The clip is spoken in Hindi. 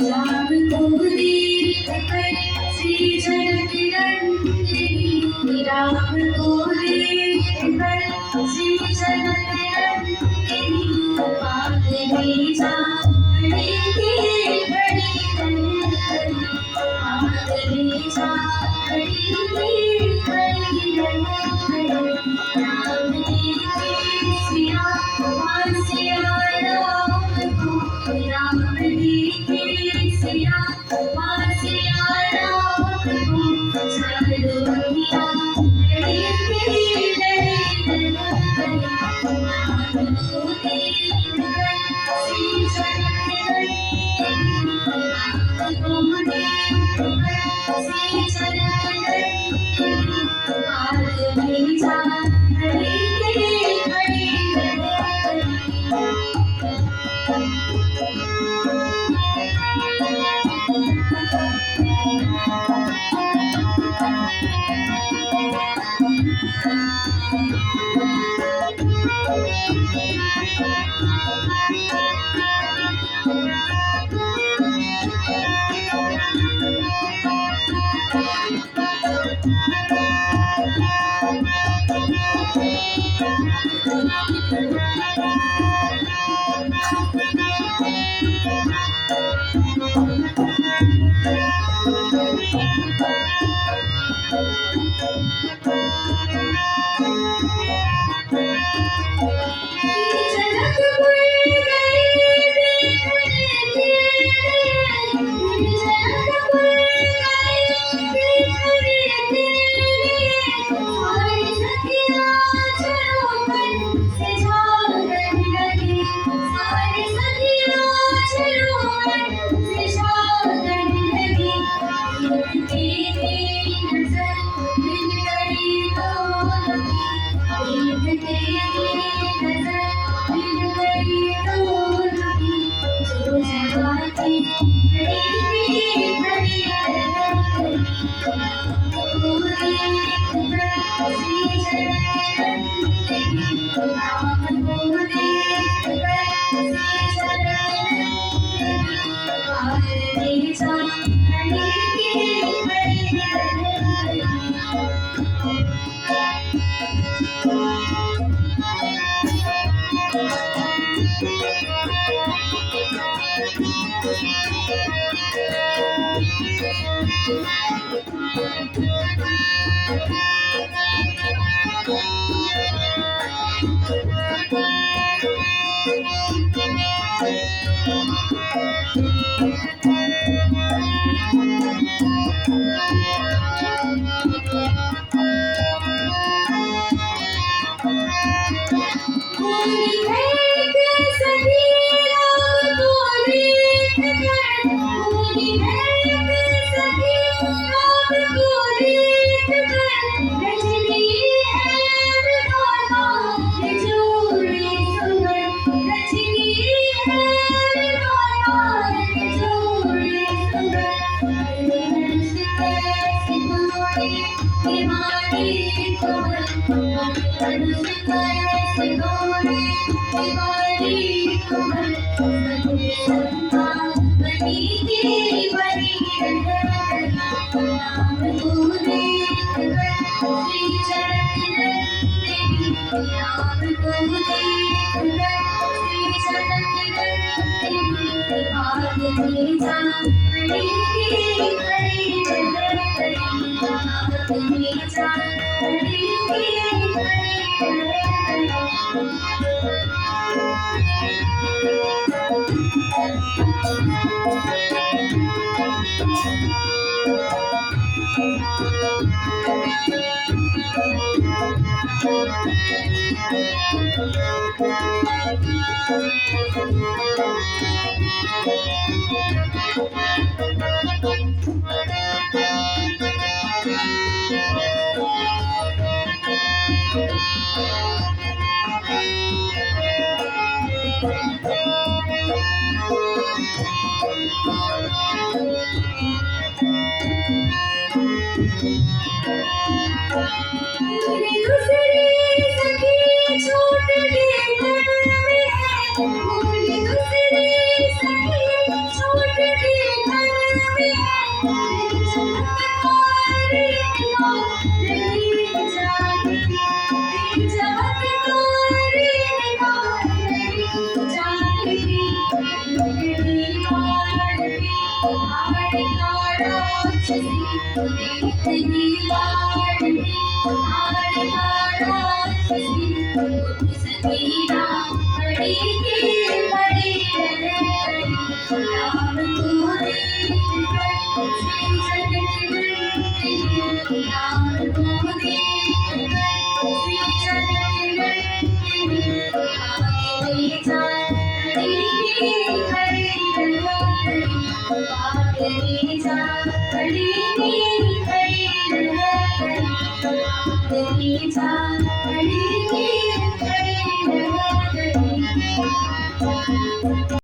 राम को देख कर श्री जनक नंदिनी, राम को देख कर श्री जनक नंदिनी, पाग भेजा बड़े के बड़ी रंगनी, पाग भेजा बड़े के बड़ी रंगनी, राम देखे सिया सिया राम को, राम देखे सिया सिया राम को, चारों दुनिया लड़े के लड़े लड़े, राम को देख कर श्री जनक नंदिनी, राम को देख कर श्री जनक नंदिनी, पाग भेजा बड़े के बड़ी रंगनी। पूरी दूसरी सखी छूट के घर में, पूरी दूसरी सखी छूट के घर में, चमत्कारी रही जाती, चमत्कारी रही जाती, मेरी मारती हार का राक्षसी, तेरी मारती हार का राक्षसी, सतीरा बड़ी की बड़ी रहती, राम को देखकर श्री जगत रंगी, राम को देखकर श्री जगत रंगी, आगे जा बड़ी की बड़ी रहती, आगे जा बड़ी की बड़ी रहती, आगे जा बड़ी की बड़ी रहती।